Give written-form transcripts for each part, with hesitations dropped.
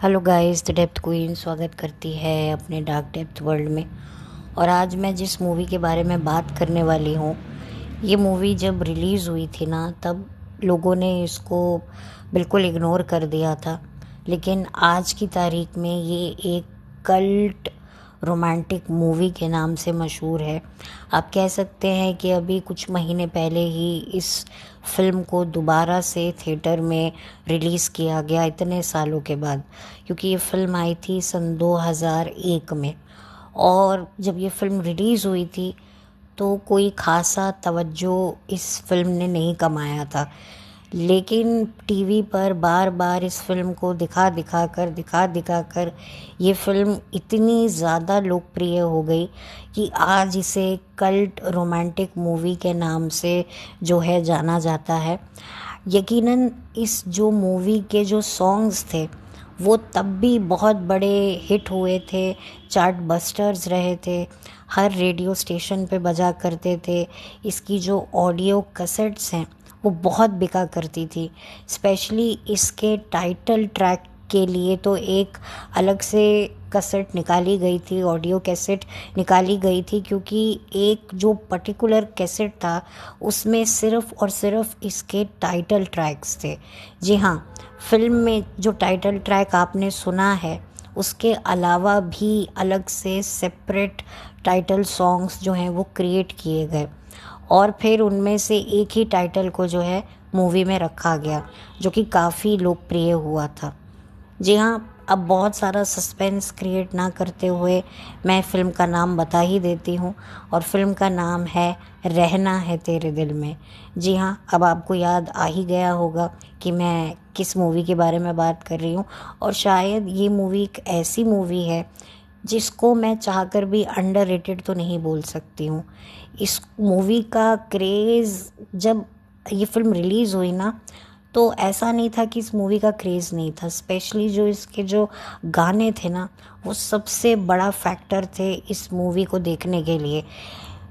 Hello guys, the depth queen स्वागत करती है अपने डार्क डेप्थ वर्ल्ड में। और आज मैं जिस मूवी के बारे में बात करने वाली हूँ, ये मूवी जब रिलीज़ हुई थी ना, तब लोगों ने इसको बिल्कुल इग्नोर कर दिया था। लेकिन आज की तारीख में ये एक कल्ट रोमांटिक मूवी के नाम से मशहूर है। आप कह सकते हैं कि अभी कुछ महीने पहले ही इस फिल्म को दोबारा से थिएटर में रिलीज़ किया गया, इतने सालों के बाद। क्योंकि ये फिल्म आई थी सन 2001 में, और जब ये फिल्म रिलीज़ हुई थी तो कोई ख़ासा तवज्जो इस फिल्म ने नहीं कमाया था। लेकिन टीवी पर बार बार इस फिल्म को दिखा कर ये फिल्म इतनी ज़्यादा लोकप्रिय हो गई कि आज इसे कल्ट रोमांटिक मूवी के नाम से जो है जाना जाता है। यकीनन इस जो मूवी के जो सॉन्ग्स थे वो तब भी बहुत बड़े हिट हुए थे, चार्ट बस्टर्स रहे थे, हर रेडियो स्टेशन पे बजा करते थे। इसकी जो ऑडियो कैसेट्स हैं वो बहुत बिका करती थी। स्पेशली इसके टाइटल ट्रैक के लिए तो एक अलग से कैसेट निकाली गई थी, ऑडियो कैसेट निकाली गई थी, क्योंकि एक जो पर्टिकुलर कैसेट था उसमें सिर्फ़ और सिर्फ इसके टाइटल ट्रैक्स थे। जी हाँ, फिल्म में जो टाइटल ट्रैक आपने सुना है उसके अलावा भी अलग से सेपरेट टाइटल सॉन्ग्स जो हैं वो क्रिएट किए गए, और फिर उनमें से एक ही टाइटल को जो है मूवी में रखा गया, जो कि काफ़ी लोकप्रिय हुआ था। जी हाँ, अब बहुत सारा सस्पेंस क्रिएट ना करते हुए मैं फ़िल्म का नाम बता ही देती हूँ, और फिल्म का नाम है रहना है तेरे दिल में। जी हाँ, अब आपको याद आ ही गया होगा कि मैं किस मूवी के बारे में बात कर रही हूँ। और शायद ये मूवी एक ऐसी मूवी है जिसको मैं चाहकर भी अंडररेटेड तो नहीं बोल सकती हूँ। इस मूवी का क्रेज़, जब ये फ़िल्म रिलीज़ हुई ना, तो ऐसा नहीं था कि इस मूवी का क्रेज़ नहीं था। स्पेशली जो इसके जो गाने थे ना, वो सबसे बड़ा फैक्टर थे इस मूवी को देखने के लिए।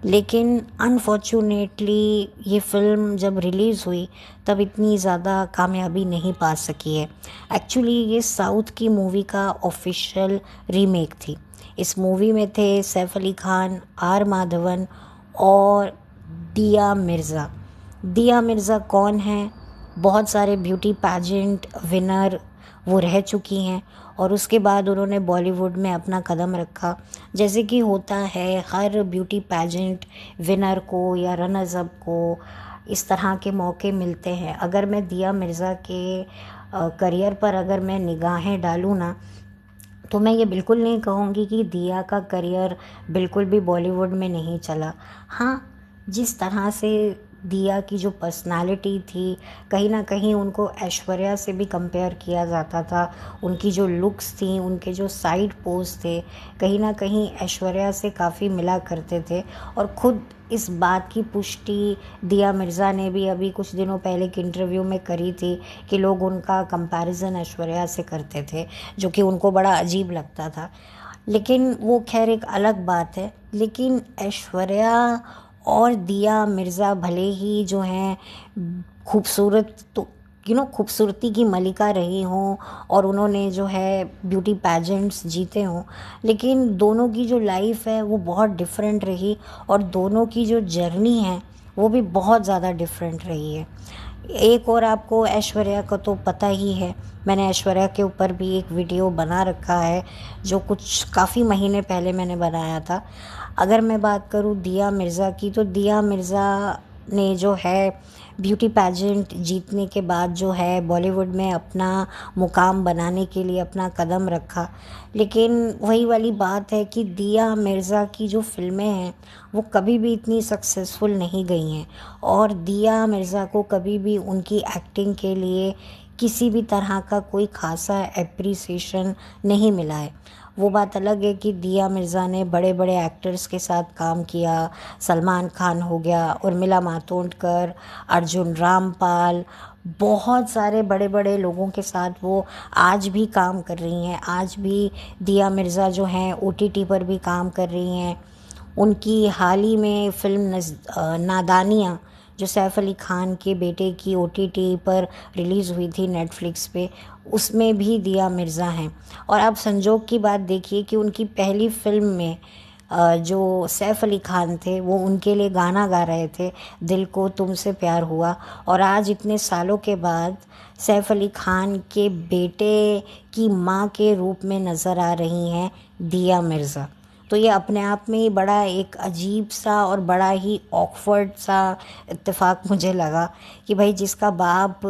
लेकिन अनफॉर्चुनेटली ये फ़िल्म जब रिलीज़ हुई तब इतनी ज़्यादा कामयाबी नहीं पा सकी है। एक्चुअली ये साउथ की मूवी का ऑफिशियल रीमेक थी। इस मूवी में थे सैफ अली खान, आर माधवन और दिया मिर्ज़ा। दिया मिर्ज़ा कौन हैं? बहुत सारे ब्यूटी पैजेंट विनर वो रह चुकी हैं, और उसके बाद उन्होंने बॉलीवुड में अपना कदम रखा। जैसे कि होता है हर ब्यूटी पैजेंट विनर को या रनर्स अप को इस तरह के मौके मिलते हैं। अगर मैं दिया मिर्ज़ा के करियर पर अगर मैं निगाहें डालूँ ना, तो मैं ये बिल्कुल नहीं कहूँगी कि दिया का करियर बिल्कुल भी बॉलीवुड में नहीं चला। हाँ, जिस तरह से दिया की जो पर्सनालिटी थी, कहीं ना कहीं उनको ऐश्वर्या से भी कंपेयर किया जाता था। उनकी जो लुक्स थी, उनके जो साइड पोज थे, कहीं ना कहीं ऐश्वर्या से काफ़ी मिला करते थे। और ख़ुद इस बात की पुष्टि दिया मिर्ज़ा ने भी अभी कुछ दिनों पहले एक इंटरव्यू में करी थी कि लोग उनका कंपैरिजन ऐश्वर्या से करते थे, जो कि उनको बड़ा अजीब लगता था। लेकिन वो खैर एक अलग बात है। लेकिन ऐश्वर्या और दिया मिर्ज़ा भले ही जो हैं खूबसूरत, तो खूबसूरती की मलिका रही हों और उन्होंने जो है ब्यूटी पैजेंट्स जीते हों, लेकिन दोनों की जो लाइफ है वो बहुत डिफरेंट रही, और दोनों की जो जर्नी है वो भी बहुत ज़्यादा डिफरेंट रही है। एक और आपको ऐश्वर्या का तो पता ही है, मैंने ऐश्वर्या के ऊपर भी एक वीडियो बना रखा है जो कुछ काफ़ी महीने पहले मैंने बनाया था। अगर मैं बात करूँ दिया मिर्ज़ा की, तो दिया मिर्ज़ा ने जो है ब्यूटी पैजेंट जीतने के बाद जो है बॉलीवुड में अपना मुकाम बनाने के लिए अपना कदम रखा। लेकिन वही वाली बात है कि दिया मिर्ज़ा की जो फ़िल्में हैं वो कभी भी इतनी सक्सेसफुल नहीं गई हैं, और दिया मिर्ज़ा को कभी भी उनकी एक्टिंग के लिए किसी भी तरह का कोई ख़ासा एप्रिसिएशन नहीं मिला है। वो बात अलग है कि दिया मिर्ज़ा ने बड़े बड़े एक्टर्स के साथ काम किया, सलमान खान हो गया, उर्मिला मातोंडकर, अर्जुन रामपाल, बहुत सारे बड़े बड़े लोगों के साथ वो आज भी काम कर रही हैं। आज भी दिया मिर्ज़ा जो हैं ओटीटी पर भी काम कर रही हैं। उनकी हाल ही में फ़िल्म नादानियाँ जो सैफ अली खान के बेटे की OTT पर रिलीज़ हुई थी नेटफ्लिक्स पे, उसमें भी दिया मिर्ज़ा हैं। और आप संजोग की बात देखिए कि उनकी पहली फ़िल्म में जो सैफ अली खान थे वो उनके लिए गाना गा रहे थे, दिल को तुमसे प्यार हुआ। और आज इतने सालों के बाद सैफ अली खान के बेटे की माँ के रूप में नज़र आ रही हैं दिया मिर्ज़ा। तो ये अपने आप में ही बड़ा एक अजीब सा और बड़ा ही ऑकवर्ड सा इत्तेफाक मुझे लगा कि भाई जिसका बाप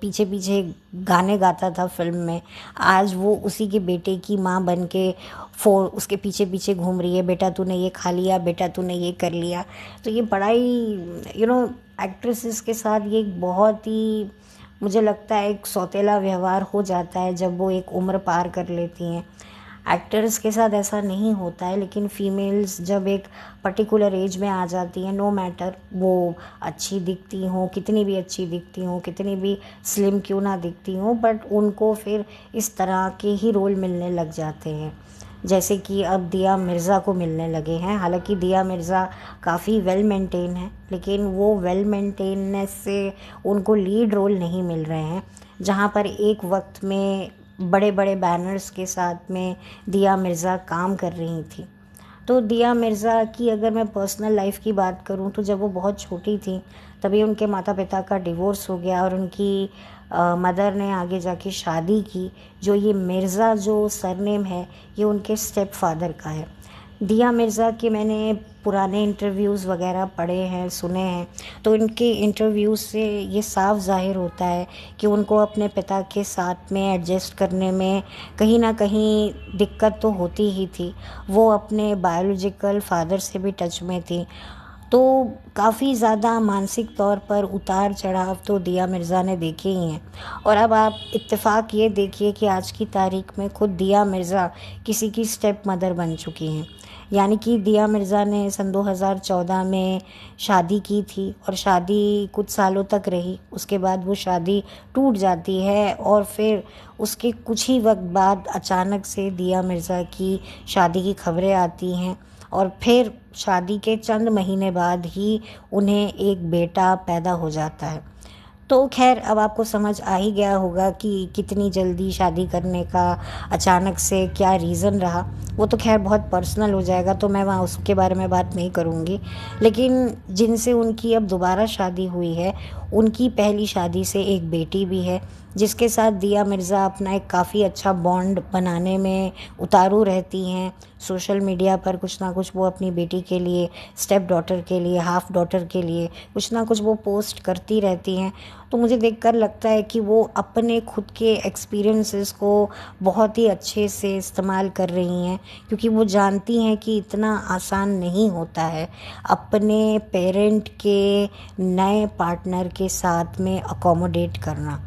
पीछे पीछे गाने गाता था फिल्म में, आज वो उसी के बेटे की माँ बन के उसके पीछे पीछे घूम रही है, बेटा तूने ये खा लिया, बेटा तूने ये कर लिया। तो ये बड़ा ही एक्ट्रेसेस के साथ ये एक बहुत ही, मुझे लगता है, एक सौतेला व्यवहार हो जाता है जब वो एक उम्र पार कर लेती हैं। एक्टर्स के साथ ऐसा नहीं होता है, लेकिन फीमेल्स जब एक पर्टिकुलर एज में आ जाती हैं, नो मैटर वो अच्छी दिखती हों, कितनी भी अच्छी दिखती हों, कितनी भी स्लिम क्यों ना दिखती हों, बट उनको फिर इस तरह के ही रोल मिलने लग जाते हैं, जैसे कि अब दिया मिर्ज़ा को मिलने लगे हैं। हालांकि दिया मिर्ज़ा काफ़ी वेल मेंटेन है, लेकिन वो वेल मेंटेननेस से उनको लीड रोल नहीं मिल रहे हैं, जहाँ पर एक वक्त में बड़े बड़े बैनर्स के साथ में दिया मिर्ज़ा काम कर रही थी। तो दिया मिर्ज़ा की अगर मैं पर्सनल लाइफ की बात करूं तो जब वो बहुत छोटी थी तभी उनके माता पिता का डिवोर्स हो गया और उनकी मदर ने आगे जाके शादी की। जो ये मिर्ज़ा जो सरनेम है ये उनके स्टेप फादर का है। दिया मिर्ज़ा के मैंने पुराने इंटरव्यूज़ वगैरह पढ़े हैं, सुने हैं, तो इनके इंटरव्यूज़ से ये साफ ज़ाहिर होता है कि उनको अपने पिता के साथ में एडजस्ट करने में कहीं ना कहीं दिक्कत तो होती ही थी। वो अपने बायोलॉजिकल फादर से भी टच में थी, तो काफ़ी ज़्यादा मानसिक तौर पर उतार चढ़ाव तो दिया मिर्ज़ा ने देखे ही हैं। और अब आप इत्तेफाक ये देखिए कि आज की तारीख में खुद दिया मिर्ज़ा किसी की स्टेप मदर बन चुकी हैं। यानी कि दिया मिर्ज़ा ने सन 2014 में शादी की थी और शादी कुछ सालों तक रही, उसके बाद वो शादी टूट जाती है और फिर उसके कुछ ही वक्त बाद अचानक से दिया मिर्ज़ा की शादी की खबरें आती हैं और फिर शादी के चंद महीने बाद ही उन्हें एक बेटा पैदा हो जाता है। तो खैर अब आपको समझ आ ही गया होगा कि कितनी जल्दी शादी करने का अचानक से क्या रीज़न रहा। वो तो खैर बहुत पर्सनल हो जाएगा, तो मैं वहाँ उसके बारे में बात नहीं करूँगी। लेकिन जिनसे उनकी अब दोबारा शादी हुई है, उनकी पहली शादी से एक बेटी भी है, जिसके साथ दिया मिर्ज़ा अपना एक काफ़ी अच्छा बॉन्ड बनाने में उतारू रहती हैं। सोशल मीडिया पर कुछ ना कुछ वो अपनी बेटी के लिए, स्टेप डॉटर के लिए, हाफ डॉटर के लिए कुछ ना कुछ वो पोस्ट करती रहती हैं। तो मुझे देखकर लगता है कि वो अपने खुद के एक्सपीरियंसेस को बहुत ही अच्छे से इस्तेमाल कर रही हैं, क्योंकि वो जानती हैं कि इतना आसान नहीं होता है अपने पेरेंट के नए पार्टनर के साथ में अकोमोडेट करना।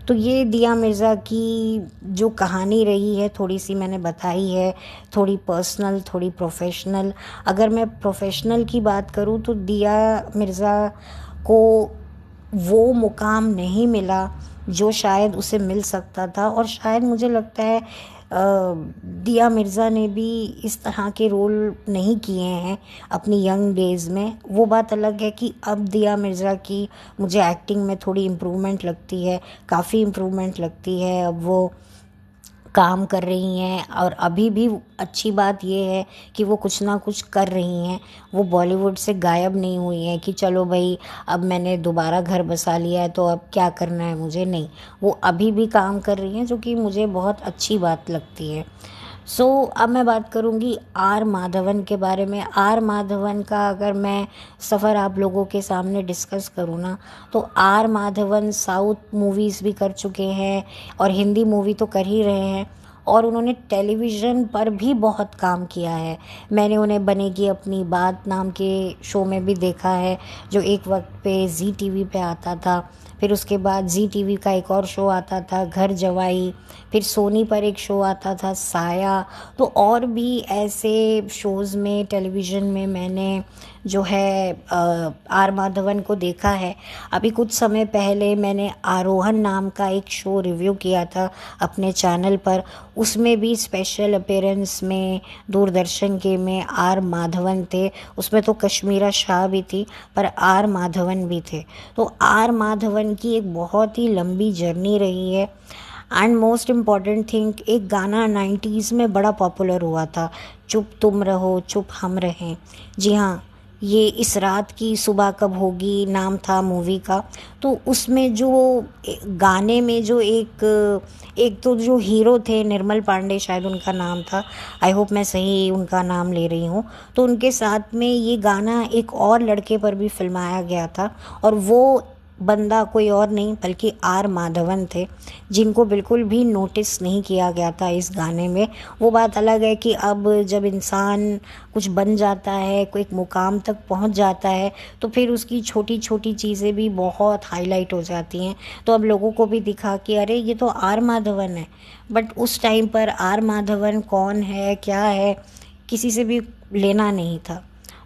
तो ये दिया मिर्ज़ा की जो कहानी रही है थोड़ी सी मैंने बताई है, थोड़ी पर्सनल थोड़ी प्रोफेशनल। अगर मैं प्रोफेशनल की बात करूँ तो दिया मिर्ज़ा को वो मुकाम नहीं मिला जो शायद उसे मिल सकता था, और शायद मुझे लगता है दिया मिर्ज़ा ने भी इस तरह के रोल नहीं किए हैं अपनी यंग डेज़ में। वो बात अलग है कि अब दिया मिर्ज़ा की मुझे एक्टिंग में थोड़ी इम्प्रूवमेंट लगती है, काफ़ी इम्प्रूवमेंट लगती है। अब वो काम कर रही हैं और अभी भी अच्छी बात ये है कि वो कुछ ना कुछ कर रही हैं। वो बॉलीवुड से गायब नहीं हुई हैं कि चलो भाई अब मैंने दोबारा घर बसा लिया है तो अब क्या करना है मुझे, नहीं, वो अभी भी काम कर रही हैं, जो कि मुझे बहुत अच्छी बात लगती है। अब मैं बात करूँगी आर माधवन के बारे में। आर माधवन का अगर मैं सफ़र आप लोगों के सामने डिस्कस करूँ ना, तो आर माधवन साउथ मूवीज़ भी कर चुके हैं और हिंदी मूवी तो कर ही रहे हैं, और उन्होंने टेलीविज़न पर भी बहुत काम किया है। मैंने उन्हें बनेगी अपनी बात नाम के शो में भी देखा है, जो एक वक्त पे जी टीवी पे आता था। फिर उसके बाद जी टीवी का एक और शो आता था घर जवाई, फिर सोनी पर एक शो आता था साया। तो और भी ऐसे शोज़ में टेलीविज़न में मैंने जो है आर माधवन को देखा है। अभी कुछ समय पहले मैंने आरोहन नाम का एक शो रिव्यू किया था अपने चैनल पर। उसमें भी स्पेशल अपीयरेंस में दूरदर्शन के में आर माधवन थे। उसमें तो कश्मीरा शाह भी थी पर आर माधवन भी थे। तो आर माधवन की एक बहुत ही लंबी जर्नी रही है। एंड मोस्ट इम्पॉर्टेंट थिंग, एक गाना 90s में बड़ा पॉपुलर हुआ था, चुप तुम रहो चुप हम रहें। जी हाँ, ये इस रात की सुबह कब होगी नाम था मूवी का। तो उसमें जो गाने में जो एक तो जो हीरो थे निर्मल पांडे शायद उनका नाम था, आई होप मैं सही उनका नाम ले रही हूँ। तो उनके साथ में ये गाना एक और लड़के पर भी फिल्माया गया था और वो बंदा कोई और नहीं बल्कि आर माधवन थे, जिनको बिल्कुल भी नोटिस नहीं किया गया था इस गाने में। वो बात अलग है कि अब जब इंसान कुछ बन जाता है, कोई एक मुकाम तक पहुंच जाता है, तो फिर उसकी छोटी छोटी चीज़ें भी बहुत हाईलाइट हो जाती हैं। तो अब लोगों को भी दिखा कि अरे ये तो आर माधवन है, बट उस टाइम पर आर माधवन कौन है क्या है किसी से भी लेना नहीं था।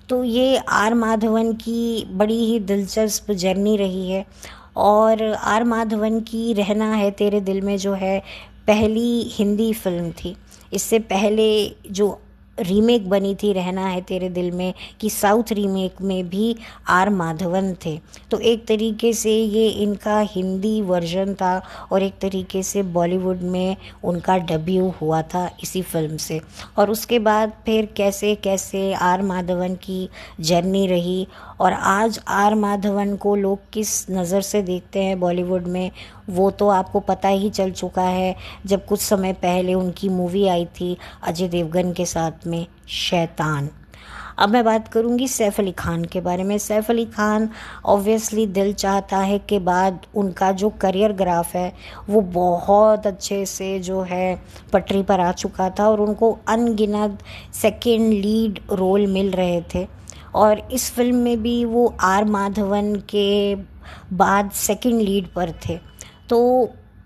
तो ये आर माधवन की बड़ी ही दिलचस्प जर्नी रही है। और आर माधवन की रहना है तेरे दिल में जो है पहली हिंदी फिल्म थी। इससे पहले जो रीमेक बनी थी रहना है तेरे दिल में कि साउथ रीमेक में भी आर माधवन थे। तो एक तरीके से ये इनका हिंदी वर्जन था और एक तरीके से बॉलीवुड में उनका डेब्यू हुआ था इसी फिल्म से। और उसके बाद फिर कैसे कैसे आर माधवन की जर्नी रही और आज आर माधवन को लोग किस नज़र से देखते हैं बॉलीवुड में, वो तो आपको पता ही चल चुका है जब कुछ समय पहले उनकी मूवी आई थी अजय देवगन के साथ में शैतान। अब मैं बात करूंगी सैफ अली खान के बारे में। सैफ अली खान ऑब्वियसली दिल चाहता है के बाद उनका जो करियर ग्राफ है वो बहुत अच्छे से जो है पटरी पर आ चुका था और उनको अनगिनत सेकंड लीड रोल मिल रहे थे। और इस फिल्म में भी वो आर माधवन के बाद सेकंड लीड पर थे। तो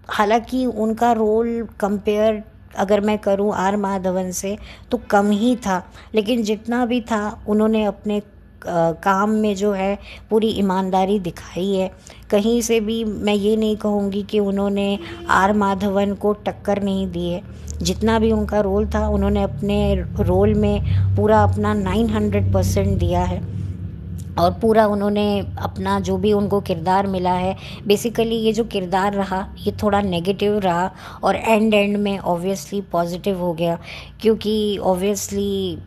हालांकि उनका रोल कंपेयर अगर मैं करूं आर माधवन से तो कम ही था, लेकिन जितना भी था उन्होंने अपने काम में जो है पूरी ईमानदारी दिखाई है। कहीं से भी मैं ये नहीं कहूँगी कि उन्होंने आर माधवन को टक्कर नहीं दी है। जितना भी उनका रोल था उन्होंने अपने रोल में पूरा अपना 900% दिया है और पूरा उन्होंने अपना जो भी उनको किरदार मिला है, बेसिकली ये जो किरदार रहा ये थोड़ा नेगेटिव रहा और एंड में ऑब्वियसली पॉजिटिव हो गया, क्योंकि ऑब्वियसली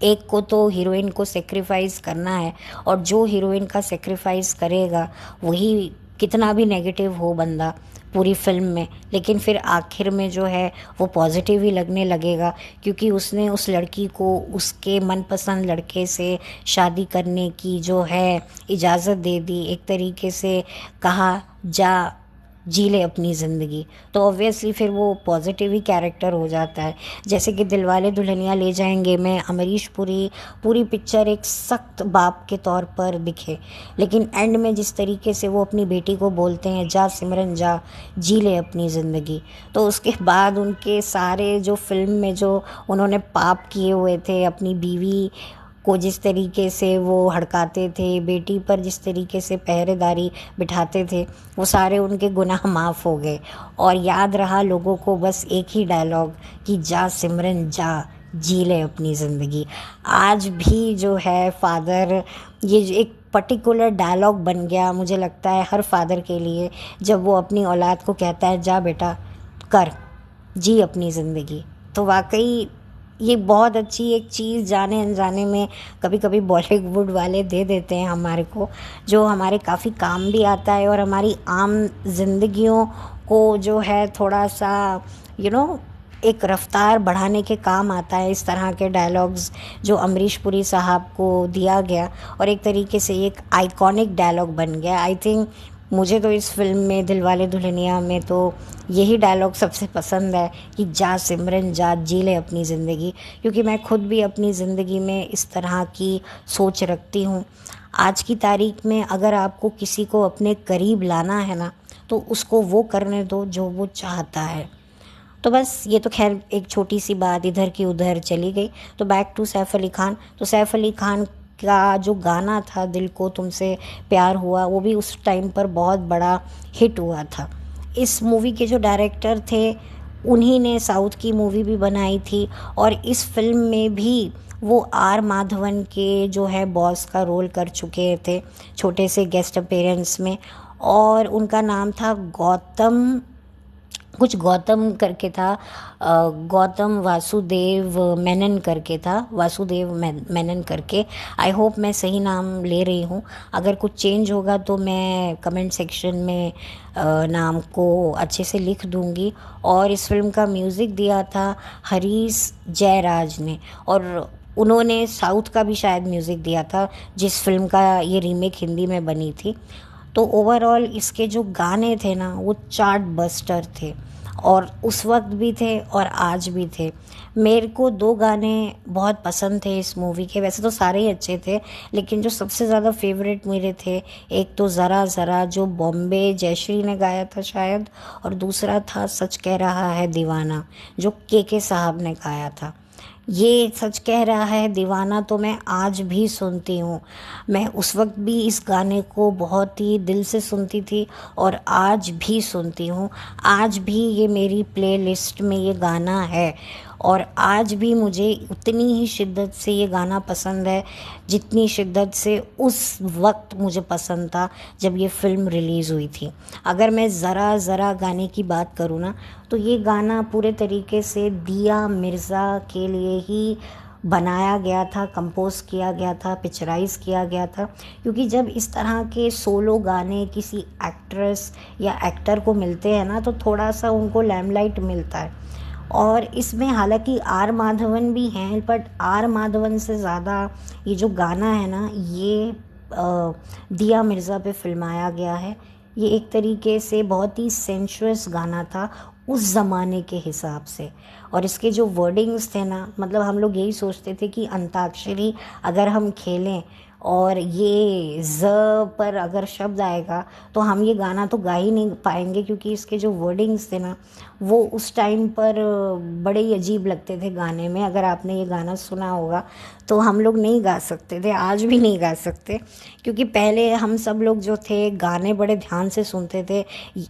एक को तो हीरोइन को सेक्रीफाइस करना है और जो हीरोइन का सेक्रीफाइस करेगा वही कितना भी नेगेटिव हो बंदा पूरी फिल्म में, लेकिन फिर आखिर में जो है वो पॉजिटिव ही लगने लगेगा, क्योंकि उसने उस लड़की को उसके मनपसंद लड़के से शादी करने की जो है इजाज़त दे दी। एक तरीके से कहा जा जी ले अपनी ज़िंदगी, तो ऑब्वियसली फिर वो पॉजिटिव ही कैरेक्टर हो जाता है। जैसे कि दिलवाले दुल्हनिया ले जाएंगे में अमरीश पुरी पूरी पिक्चर एक सख्त बाप के तौर पर दिखे, लेकिन एंड में जिस तरीके से वो अपनी बेटी को बोलते हैं जा सिमरन जा जी ले अपनी ज़िंदगी, तो उसके बाद उनके सारे जो फिल्म में जो उन्होंने पाप किए हुए थे, अपनी बीवी को जिस तरीके से वो हड़काते थे, बेटी पर जिस तरीके से पहरेदारी बिठाते थे, वो सारे उनके गुनाह माफ़ हो गए। और याद रहा लोगों को बस एक ही डायलॉग कि जा सिमरन जा जी ले अपनी ज़िंदगी। आज भी जो है फादर, ये जो एक पर्टिकुलर डायलॉग बन गया मुझे लगता है हर फादर के लिए, जब वो अपनी औलाद को कहता है जा बेटा कर जी अपनी ज़िंदगी। तो वाकई ये बहुत अच्छी एक चीज़ जाने अनजाने में कभी कभी बॉलीवुड वाले दे देते हैं हमारे को, जो हमारे काफ़ी काम भी आता है और हमारी आम जिंदगियों को जो है थोड़ा सा एक रफ्तार बढ़ाने के काम आता है। इस तरह के डायलॉग्स जो अमरीश पुरी साहब को दिया गया और एक तरीके से एक आइकॉनिक डायलॉग बन गया। आई थिंक मुझे तो इस फिल्म में दिलवाले दुल्हनिया में तो यही डायलॉग सबसे पसंद है कि जा सिमरन जा, जी ले अपनी ज़िंदगी। क्योंकि मैं खुद भी अपनी ज़िंदगी में इस तरह की सोच रखती हूँ। आज की तारीख में अगर आपको किसी को अपने करीब लाना है ना, तो उसको वो करने दो जो वो चाहता है। तो बस ये तो खैर एक छोटी सी बात इधर की उधर चली गई। तो बैक टू सैफ अली खान। तो सैफ अली खान का जो गाना था दिल को तुमसे प्यार हुआ, वो भी उस टाइम पर बहुत बड़ा हिट हुआ था। इस मूवी के जो डायरेक्टर थे उन्हीं ने साउथ की मूवी भी बनाई थी, और इस फिल्म में भी वो आर माधवन के जो है बॉस का रोल कर चुके थे, छोटे से गेस्ट अपीयरेंस में। और उनका नाम था गौतम, कुछ गौतम करके था, गौतम वासुदेव मेनन करके था, वासुदेव मेनन करके। आई होप मैं सही नाम ले रही हूँ। अगर कुछ चेंज होगा तो मैं कमेंट सेक्शन में नाम को अच्छे से लिख दूँगी। और इस फिल्म का म्यूज़िक दिया था हरीश जयराज ने, और उन्होंने साउथ का भी शायद म्यूज़िक दिया था जिस फिल्म का ये रीमेक हिंदी में बनी थी। तो ओवरऑल इसके जो गाने थे ना वो चार्ट बस्टर थे, और उस वक्त भी थे और आज भी थे। मेरे को दो गाने बहुत पसंद थे इस मूवी के, वैसे तो सारे ही अच्छे थे, लेकिन जो सबसे ज़्यादा फेवरेट मेरे थे, एक तो ज़रा ज़रा जो बॉम्बे जयश्री ने गाया था शायद, और दूसरा था सच कह रहा है दीवाना जो के साहब ने गाया था। ये सच कह रहा है दीवाना तो मैं आज भी सुनती हूँ। मैं उस वक्त भी इस गाने को बहुत ही दिल से सुनती थी और आज भी सुनती हूँ। आज भी ये मेरी प्लेलिस्ट में ये गाना है, और आज भी मुझे उतनी ही शिद्दत से ये गाना पसंद है जितनी शिद्दत से उस वक्त मुझे पसंद था जब ये फ़िल्म रिलीज़ हुई थी। अगर मैं ज़रा ज़रा गाने की बात करूँ ना, तो ये गाना पूरे तरीके से दिया मिर्ज़ा के लिए ही बनाया गया था, कंपोज़ किया गया था, पिक्चराइज़ किया गया था। क्योंकि जब इस तरह के सोलो गाने किसी एक्ट्रेस या एक्टर को मिलते हैं ना, तो थोड़ा सा उनको लैमलाइट मिलता है। और इसमें हालांकि आर माधवन भी हैं, बट आर माधवन से ज़्यादा ये जो गाना है ना, ये दिया मिर्ज़ा पे फिल्माया गया है। ये एक तरीके से बहुत ही सेंशुअस गाना था उस ज़माने के हिसाब से। और इसके जो वर्डिंग्स थे ना, मतलब हम लोग यही सोचते थे कि अंताक्षरी अगर हम खेलें और ये ज़ पर अगर शब्द आएगा तो हम ये गाना तो गा ही नहीं पाएंगे, क्योंकि इसके जो वर्डिंग्स थे ना वो उस टाइम पर बड़े ही अजीब लगते थे गाने में। अगर आपने ये गाना सुना होगा तो हम लोग नहीं गा सकते थे, आज भी नहीं गा सकते, क्योंकि पहले हम सब लोग जो थे गाने बड़े ध्यान से सुनते थे,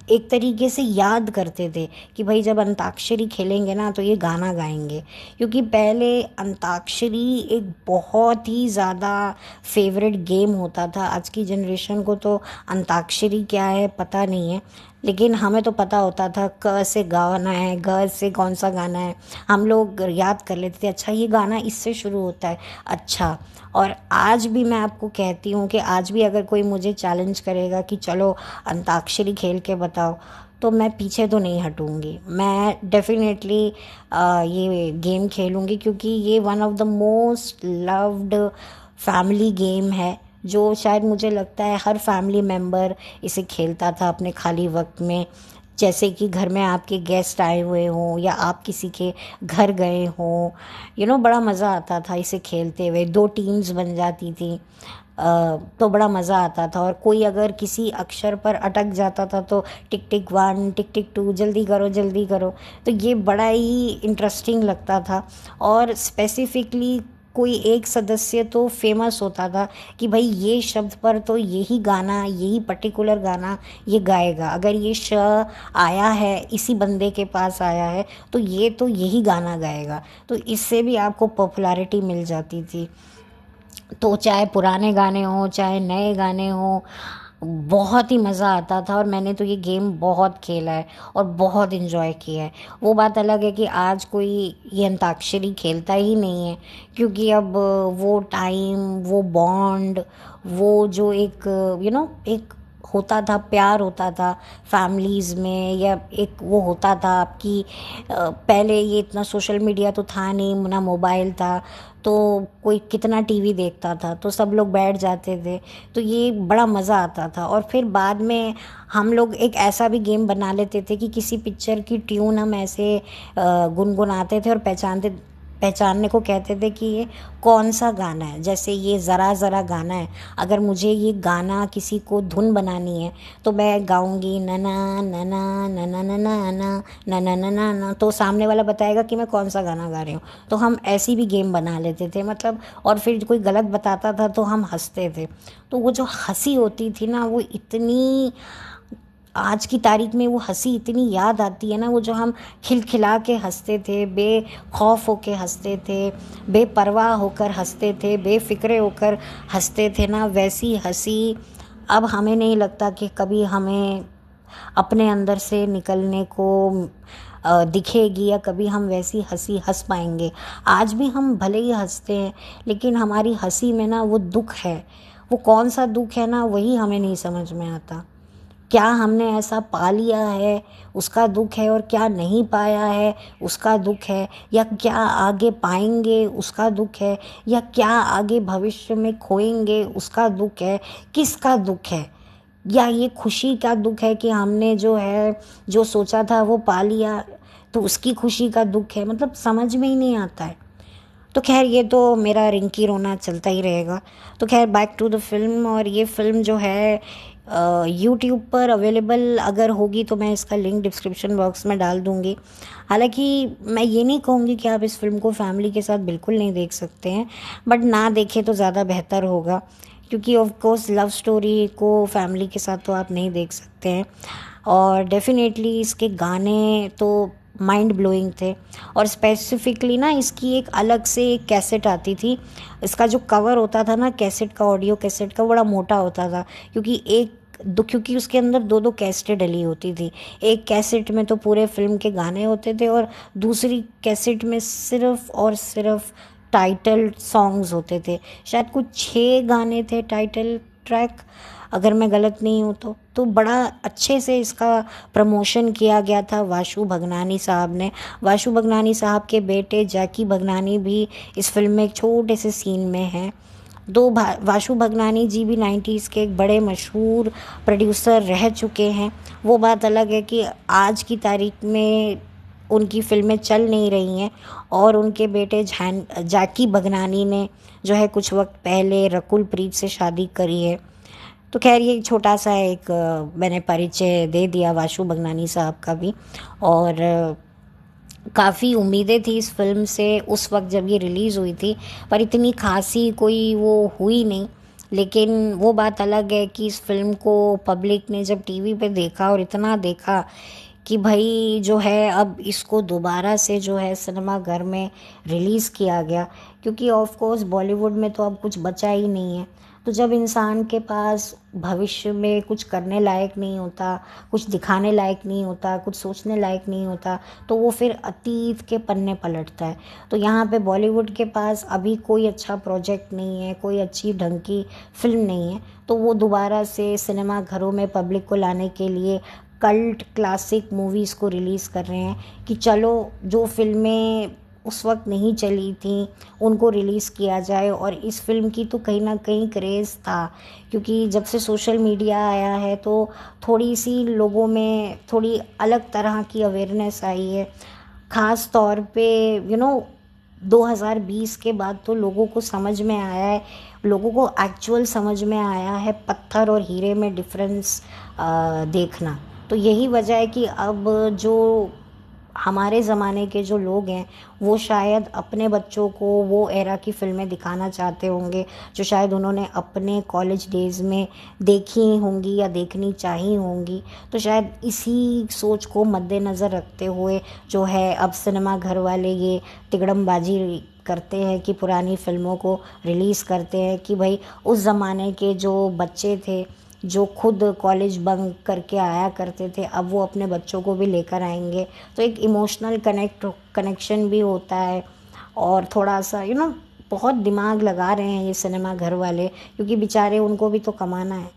एक तरीके से याद करते थे कि भाई जब अंताक्षरी खेलेंगे ना तो ये गाना गाएंगे। क्योंकि पहले अंताक्षरी एक बहुत ही ज़्यादा फेवरेट गेम होता था। आज की जनरेशन को तो अंताक्षरी क्या है पता नहीं है, लेकिन हमें तो पता होता था क से गाना है, ग से कौन सा गाना है, हम लोग याद कर लेते थे, अच्छा ये गाना इससे शुरू होता है, अच्छा। और आज भी मैं आपको कहती हूँ कि आज भी अगर कोई मुझे चैलेंज करेगा कि चलो अंताक्षरी खेल के बताओ, तो मैं पीछे तो नहीं हटूँगी, मैं डेफिनेटली ये गेम खेलूँगी, क्योंकि ये one of the most loved family game है, जो शायद मुझे लगता है हर फैमिली मेम्बर इसे खेलता था अपने खाली वक्त में। जैसे कि घर में आपके गेस्ट आए हुए हों या आप किसी के घर गए हों, बड़ा मज़ा आता था इसे खेलते हुए। दो टीम्स बन जाती थी, तो बड़ा मज़ा आता था। और कोई अगर किसी अक्षर पर अटक जाता था तो टिक टिक 1 टिक टिक 2 जल्दी करो जल्दी करो, तो ये बड़ा ही इंटरेस्टिंग लगता था। और स्पेसिफिकली कोई एक सदस्य तो फेमस होता था कि भाई ये शब्द पर तो यही गाना, यही पर्टिकुलर गाना ये गाएगा, अगर ये श आया है इसी बंदे के पास आया है तो ये तो यही गाना गाएगा। तो इससे भी आपको पॉपुलैरिटी मिल जाती थी। तो चाहे पुराने गाने हों चाहे नए गाने हों, बहुत ही मज़ा आता था। और मैंने तो ये गेम बहुत खेला है और बहुत इन्जॉय किया है। वो बात अलग है कि आज कोई ये अंताक्षरी खेलता ही नहीं है, क्योंकि अब वो टाइम, वो बॉन्ड, वो जो एक एक होता था, प्यार होता था फैमिलीज़ में, या एक वो होता था आपकी पहले ये इतना सोशल मीडिया तो था नहीं, ना मोबाइल था, तो कोई कितना टीवी देखता था, तो सब लोग बैठ जाते थे, तो ये बड़ा मज़ा आता था। और फिर बाद में हम लोग एक ऐसा भी गेम बना लेते थे कि किसी पिक्चर की ट्यून हम ऐसे गुनगुनाते थे और पहचानने को कहते थे कि ये कौन सा गाना है। जैसे ये ज़रा ज़रा गाना है, अगर मुझे ये गाना किसी को धुन बनानी है तो मैं गाऊंगी नना नना नना नना नना नना नना ना, तो सामने वाला बताएगा कि मैं कौन सा गाना गा रही हूँ। तो हम ऐसी भी गेम बना लेते थे मतलब, और फिर कोई गलत बताता था तो हम हंसते थे। तो वो जो हंसी होती थी ना, वो इतनी आज की तारीख में वो हंसी इतनी याद आती है ना, वो जो हम खिलखिला के हंसते थे, बेखौफ होके हंसते थे, बेपरवाह होकर हंसते थे, बेफिक्रे होकर हंसते थे ना, वैसी हंसी अब हमें नहीं लगता कि कभी हमें अपने अंदर से निकलने को दिखेगी, या कभी हम वैसी हंसी हंस पाएंगे। आज भी हम भले ही हंसते हैं, लेकिन हमारी हंसी में ना वो दुख है। वो कौन सा दुख है ना, वही हमें नहीं समझ में आता। क्या हमने ऐसा पा लिया है उसका दुख है, और क्या नहीं पाया है उसका दुख है, या क्या आगे पाएंगे उसका दुख है, या क्या आगे भविष्य में खोएंगे उसका दुख है। किसका दुख है? या ये खुशी का दुख है कि हमने जो है जो सोचा था वो पा लिया, तो उसकी खुशी का दुख है। मतलब समझ में ही नहीं आता है। तो खैर ये तो मेरा रिंकी रोना चलता ही रहेगा। तो खैर बैक टू द फिल्म। और ये फिल्म जो है यूट्यूब पर अवेलेबल अगर होगी तो मैं इसका लिंक डिस्क्रिप्शन बॉक्स में डाल दूँगी। हालांकि मैं ये नहीं कहूँगी कि आप इस फिल्म को फैमिली के साथ बिल्कुल नहीं देख सकते हैं, बट ना देखें तो ज़्यादा बेहतर होगा, क्योंकि ऑफ कोर्स लव स्टोरी को फैमिली के साथ तो आप नहीं देख सकते हैं। और डेफिनेटली इसके गाने तो माइंड ब्लोइंग थे। और स्पेसिफिकली ना इसकी एक अलग से एक कैसेट आती थी। इसका जो कवर होता था ना कैसेट का, ऑडियो कैसेट का, बड़ा मोटा होता था, क्योंकि उसके अंदर दो दो कैसेटें डली होती थी। एक कैसेट में तो पूरे फिल्म के गाने होते थे, और दूसरी कैसेट में सिर्फ और सिर्फ टाइटल सॉन्ग्स होते थे। शायद कुछ 6 गाने थे टाइटल ट्रैक, अगर मैं गलत नहीं हूँ तो बड़ा अच्छे से इसका प्रमोशन किया गया था वाशु भगनानी साहब ने। वाशु भगनानी साहब के बेटे जैकी भगनानी भी इस फिल्म में एक छोटे से सीन में हैं। वाशु भगनानी जी भी 90s के एक बड़े मशहूर प्रोड्यूसर रह चुके हैं। वो बात अलग है कि आज की तारीख में उनकी फिल्में चल नहीं रही हैं, और उनके बेटे जैकी भगनानी ने जो है कुछ वक्त पहले रकुल प्रीत से शादी करी है। तो खैर ये छोटा सा एक मैंने परिचय दे दिया वाशु भगनानी साहब का भी। और काफ़ी उम्मीदें थी इस फिल्म से उस वक्त जब ये रिलीज़ हुई थी, पर इतनी खासी कोई वो हुई नहीं। लेकिन वो बात अलग है कि इस फिल्म को पब्लिक ने जब टीवी पे देखा, और इतना देखा कि भाई जो है अब इसको दोबारा से जो है सिनेमा घर में रिलीज़ किया गया, क्योंकि ऑफ कोर्स बॉलीवुड में तो अब कुछ बचा ही नहीं है। तो जब इंसान के पास भविष्य में कुछ करने लायक नहीं होता, कुछ दिखाने लायक नहीं होता, कुछ सोचने लायक नहीं होता, तो वो फिर अतीत के पन्ने पलटता है। तो यहाँ पे बॉलीवुड के पास अभी कोई अच्छा प्रोजेक्ट नहीं है, कोई अच्छी ढंग की फिल्म नहीं है, तो वो दोबारा से सिनेमा घरों में पब्लिक को लाने के लिए कल्ट क्लासिक मूवीज़ को रिलीज़ कर रहे हैं कि चलो जो फिल्में उस वक्त नहीं चली थी उनको रिलीज़ किया जाए। और इस फिल्म की तो कहीं ना कहीं क्रेज़ था, क्योंकि जब से सोशल मीडिया आया है तो थोड़ी सी लोगों में थोड़ी अलग तरह की अवेयरनेस आई है। ख़ास तौर पे 2020 के बाद तो लोगों को समझ में आया है, लोगों को एक्चुअल समझ में आया है पत्थर और हीरे में डिफरेंस देखना। तो यही वजह है कि अब जो हमारे ज़माने के जो लोग हैं वो शायद अपने बच्चों को वो एरा की फ़िल्में दिखाना चाहते होंगे जो शायद उन्होंने अपने कॉलेज डेज़ में देखी होंगी या देखनी चाहिए होंगी। तो शायद इसी सोच को मद्देनज़र रखते हुए जो है अब सिनेमा घर वाले ये तिकड़मबाजी करते हैं कि पुरानी फ़िल्मों को रिलीज़ करते हैं कि भाई उस ज़माने के जो बच्चे थे जो खुद कॉलेज बंक करके आया करते थे, अब वो अपने बच्चों को भी लेकर आएंगे। तो एक इमोशनल कनेक्शन भी होता है, और थोड़ा सा बहुत दिमाग लगा रहे हैं ये सिनेमा घर वाले, क्योंकि बेचारे उनको भी तो कमाना है।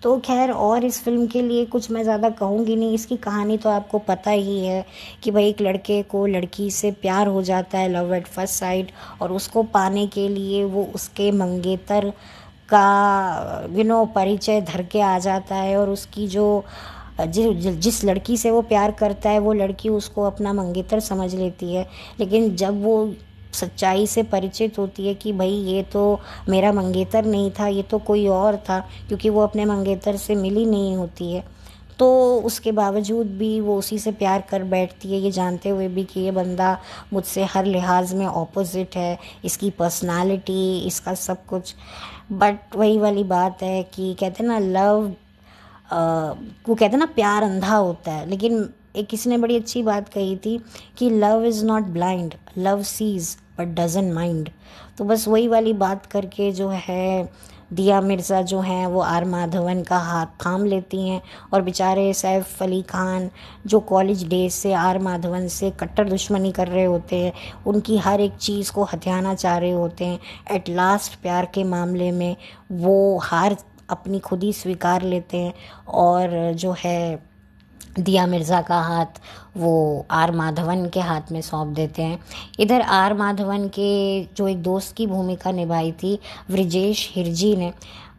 तो खैर, और इस फिल्म के लिए कुछ मैं ज़्यादा कहूँगी नहीं। इसकी कहानी तो आपको पता ही है कि भाई एक लड़के को लड़की से प्यार हो जाता है, लव एट फर्स्ट साइट, और उसको पाने के लिए वो उसके मंगेतर का परिचय धर के आ जाता है, और उसकी जो जिस लड़की से वो प्यार करता है वो लड़की उसको अपना मंगेतर समझ लेती है। लेकिन जब वो सच्चाई से परिचित होती है कि भाई ये तो मेरा मंगेतर नहीं था, ये तो कोई और था, क्योंकि वो अपने मंगेतर से मिली नहीं होती है, तो उसके बावजूद भी वो उसी से प्यार कर बैठती है, ये जानते हुए भी कि ये बंदा मुझसे हर लिहाज में ऑपोजिट है, इसकी पर्सनालिटी, इसका सब कुछ। बट वही वाली बात है कि कहते हैं ना, वो कहते हैं ना, प्यार अंधा होता है। लेकिन एक किसी ने बड़ी अच्छी बात कही थी कि love is not blind, love sees but doesn't mind. तो बस वही वाली बात करके जो है, दिया मिर्ज़ा जो हैं वो आर माधवन का हाथ थाम लेती हैं, और बेचारे सैफ अली खान जो कॉलेज डेज से आर माधवन से कट्टर दुश्मनी कर रहे होते हैं, उनकी हर एक चीज़ को हथियाना चाह रहे होते हैं, एट लास्ट प्यार के मामले में वो हार अपनी खुद ही स्वीकार लेते हैं, और जो है दिया मिर्ज़ा का हाथ वो आर माधवन के हाथ में सौंप देते हैं। इधर आर माधवन के जो एक दोस्त की भूमिका निभाई थी व्रजेश हिरजी ने,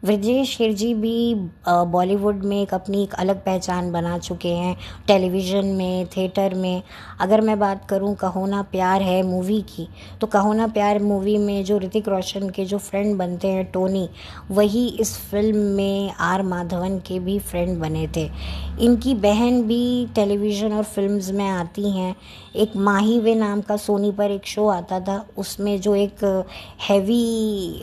व्रजेश हिरजी भी बॉलीवुड में अपनी एक अलग पहचान बना चुके हैं, टेलीविज़न में, थिएटर में। अगर मैं बात करूं कहो ना प्यार है मूवी की, तो कहो ना प्यार मूवी में जो ऋतिक रोशन के जो फ्रेंड बनते हैं टोनी, वही इस फिल्म में आर माधवन के भी फ्रेंड बने थे। इनकी बहन भी टेलीविज़न और फिल्म्स में आती हैं। एक माही वे नाम का सोनी पर एक शो आता था, उसमें जो एक हैवी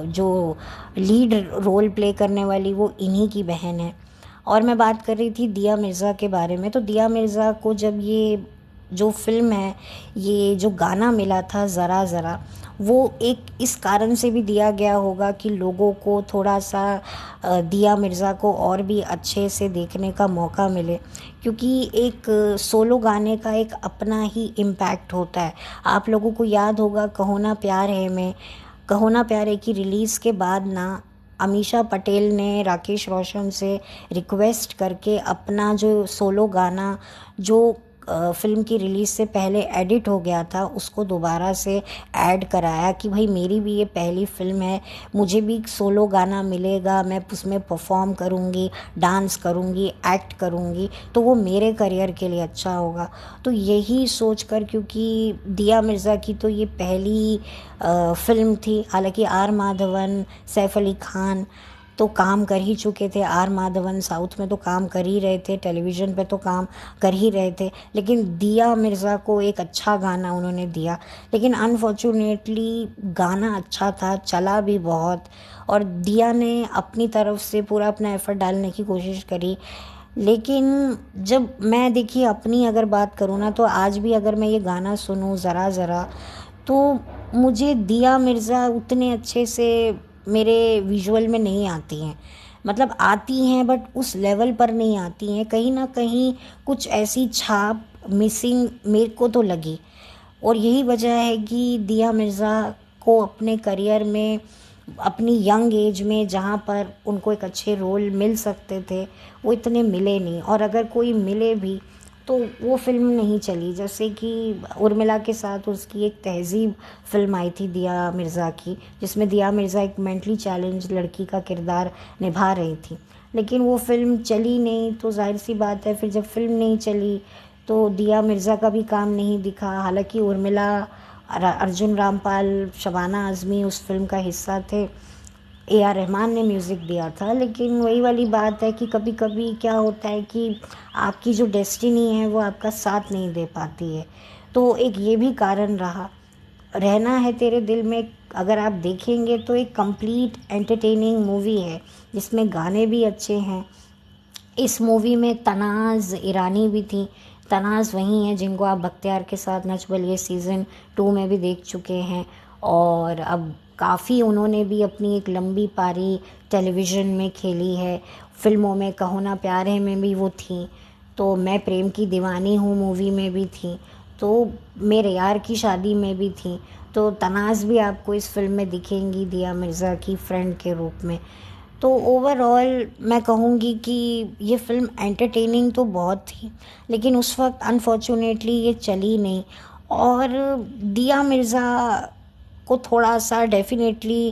जो लीड रोल प्ले करने वाली वो इन्हीं की बहन है। और मैं बात कर रही थी दिया मिर्ज़ा के बारे में, तो दिया मिर्ज़ा को जब ये जो फिल्म है, ये जो गाना मिला था ज़रा ज़रा, वो एक इस कारण से भी दिया गया होगा कि लोगों को थोड़ा सा दिया मिर्ज़ा को और भी अच्छे से देखने का मौका मिले, क्योंकि एक सोलो गाने का एक अपना ही इम्पैक्ट होता है। आप लोगों को याद होगा कहो ना प्यार है में, कहो ना प्यार है की रिलीज़ के बाद ना अमीषा पटेल ने राकेश रोशन से रिक्वेस्ट करके अपना जो सोलो गाना जो फिल्म की रिलीज़ से पहले एडिट हो गया था, उसको दोबारा से ऐड कराया कि भाई मेरी भी ये पहली फिल्म है, मुझे भी सोलो गाना मिलेगा, मैं उसमें परफॉर्म करूँगी, डांस करूँगी, एक्ट करूँगी, तो वो मेरे करियर के लिए अच्छा होगा। तो यही सोचकर, क्योंकि दिया मिर्ज़ा की तो ये पहली फिल्म थी, हालांकि आर माधवन, सैफ अली खान तो काम कर ही चुके थे, आर माधवन साउथ में तो काम कर ही रहे थे, टेलीविज़न पे तो काम कर ही रहे थे, लेकिन दिया मिर्ज़ा को एक अच्छा गाना उन्होंने दिया। लेकिन अनफॉर्चुनेटली गाना अच्छा था, चला भी बहुत, और दिया ने अपनी तरफ से पूरा अपना एफ़र्ट डालने की कोशिश करी। लेकिन जब मैं देखिए अपनी अगर बात करूँ ना, तो आज भी अगर मैं ये गाना सुनूँ ज़रा ज़रा, तो मुझे दिया मिर्ज़ा उतने अच्छे से मेरे विजुअल में नहीं आती हैं। मतलब आती हैं बट उस लेवल पर नहीं आती हैं, कहीं ना कहीं कुछ ऐसी छाप मिसिंग मेरे को तो लगी। और यही वजह है कि दिया मिर्ज़ा को अपने करियर में, अपनी यंग एज में जहाँ पर उनको एक अच्छे रोल मिल सकते थे, वो इतने मिले नहीं, और अगर कोई मिले भी तो वो फिल्म नहीं चली। जैसे कि उर्मिला के साथ उसकी एक तहज़ीब फिल्म आई थी दिया मिर्ज़ा की, जिसमें दिया मिर्ज़ा एक मेंटली चैलेंज लड़की का किरदार निभा रही थी, लेकिन वो फिल्म चली नहीं। तो जाहिर सी बात है, फिर जब फिल्म नहीं चली तो दिया मिर्ज़ा का भी काम नहीं दिखा। हालांकि उर्मिला, अर्जुन रामपाल, शबाना आज़मी उस फिल्म का हिस्सा थे, AR रहमान ने म्यूज़िक दिया था। लेकिन वही वाली बात है कि कभी कभी क्या होता है कि आपकी जो डेस्टिनी है वो आपका साथ नहीं दे पाती है। तो एक ये भी कारण रहा। रहना है तेरे दिल में अगर आप देखेंगे तो एक कंप्लीट एंटरटेनिंग मूवी है, जिसमें गाने भी अच्छे हैं। इस मूवी में तनाज़ ईरानी भी थी। तनाज़ वही हैं जिनको आप बख्तियार के साथ नच बलिए सीज़न 2 में भी देख चुके हैं, और अब काफ़ी उन्होंने भी अपनी एक लंबी पारी टेलीविज़न में खेली है। फिल्मों में कहो ना प्यार है में भी वो थी, तो मैं प्रेम की दीवानी हूँ मूवी में भी थी, तो मेरे यार की शादी में भी थी। तो तनाज़ भी आपको इस फिल्म में दिखेंगी दिया मिर्ज़ा की फ्रेंड के रूप में। तो ओवरऑल मैं कहूँगी कि ये फ़िल्म एंटरटेनिंग तो बहुत थी, लेकिन उस वक्त अनफॉर्चुनेटली ये चली नहीं। और दिया मिर्ज़ा को थोड़ा सा डेफिनेटली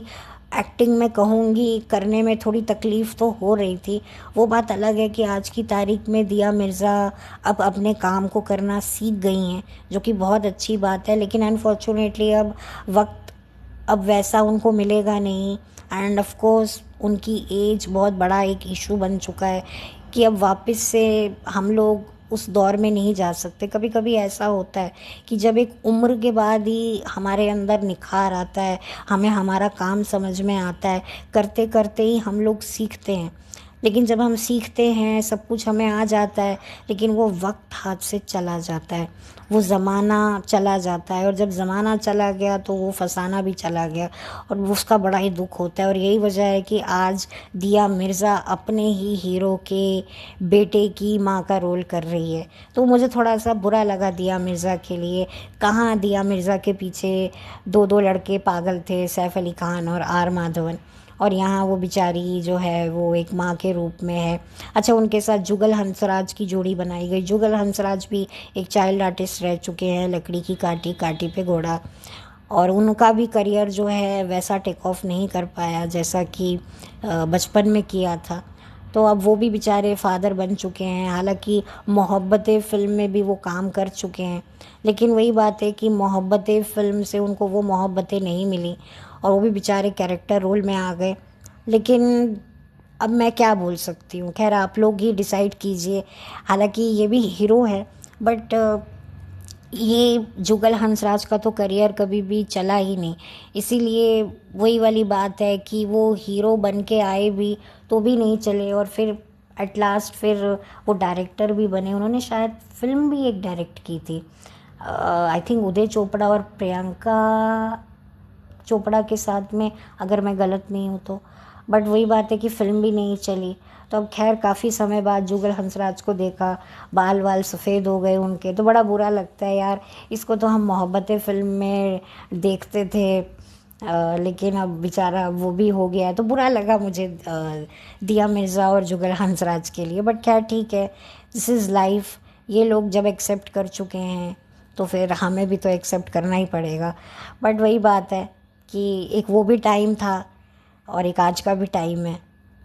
एक्टिंग में कहूँगी करने में थोड़ी तकलीफ़ तो हो रही थी। वो बात अलग है कि आज की तारीख में दिया मिर्ज़ा अब अपने काम को करना सीख गई हैं, जो कि बहुत अच्छी बात है, लेकिन अनफॉर्चुनेटली अब वक्त अब वैसा उनको मिलेगा नहीं। एंड ऑफ कोर्स उनकी एज बहुत बड़ा एक इशू बन चुका है कि अब वापस से हम लोग उस दौर में नहीं जा सकते। कभी कभी ऐसा होता है कि जब एक उम्र के बाद ही हमारे अंदर निखार आता है, हमें हमारा काम समझ में आता है, करते करते ही हम लोग सीखते हैं। लेकिन जब हम सीखते हैं सब कुछ हमें आ जाता है, लेकिन वो वक्त हाथ से चला जाता है, वो ज़माना चला जाता है, और जब ज़माना चला गया तो वो फसाना भी चला गया, और वो उसका बड़ा ही दुख होता है। और यही वजह है कि आज दिया मिर्ज़ा अपने ही हीरो के बेटे की माँ का रोल कर रही है। तो मुझे थोड़ा सा बुरा लगा दिया मिर्ज़ा के लिए। कहाँ दिया मिर्ज़ा के पीछे दो दो लड़के पागल थे, सैफ अली खान और आर माधवन, और यहाँ वो बेचारी जो है वो एक माँ के रूप में है। अच्छा, उनके साथ जुगल हंसराज की जोड़ी बनाई गई। जुगल हंसराज भी एक चाइल्ड आर्टिस्ट रह चुके हैं, लकड़ी की काटी काटी पे घोड़ा, और उनका भी करियर जो है वैसा टेक ऑफ नहीं कर पाया जैसा कि बचपन में किया था। तो अब वो भी बेचारे फादर बन चुके हैं। हालांकि मोहब्बतें फ़िल्म में भी वो काम कर चुके हैं, लेकिन वही बात है कि मोहब्बतें फ़िल्म से उनको वो मोहब्बतें नहीं मिली, और वो भी बेचारे कैरेक्टर रोल में आ गए। लेकिन अब मैं क्या बोल सकती हूँ, खैर आप लोग ही डिसाइड कीजिए। हालांकि ये भी हीरो है, बट ये जुगल हंसराज का तो करियर कभी भी चला ही नहीं। इसीलिए वही वाली बात है कि वो हीरो बन के आए भी तो भी नहीं चले, और फिर एट लास्ट फिर वो डायरेक्टर भी बने। उन्होंने शायद फिल्म भी एक डायरेक्ट की थी, आई थिंक उदय चोपड़ा और प्रियंका चोपड़ा के साथ में, अगर मैं गलत नहीं हूँ तो। बट वही बात है कि फ़िल्म भी नहीं चली। तो अब खैर काफ़ी समय बाद जुगल हंसराज को देखा, बाल वाल सफ़ेद हो गए उनके, तो बड़ा बुरा लगता है यार। इसको तो हम मोहब्बतें फ़िल्म में देखते थे, लेकिन अब बेचारा वो भी हो गया है, तो बुरा लगा मुझे दिया मिर्ज़ा और जुगल हंसराज के लिए। बट खैर ठीक है, दिस इज़ लाइफ। ये लोग जब एक्सेप्ट कर चुके हैं तो फिर हमें भी तो एक्सेप्ट करना ही पड़ेगा। बट वही बात है कि एक वो भी टाइम था और एक आज का भी टाइम है।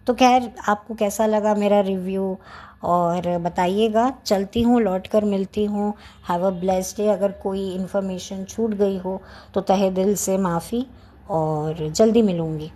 तो खैर आपको कैसा लगा मेरा रिव्यू, और बताइएगा। चलती हूँ, लौट कर मिलती हूँ। Have a blessed day. अगर कोई इन्फॉर्मेशन छूट गई हो तो तहे दिल से माफ़ी, और जल्दी मिलूँगी।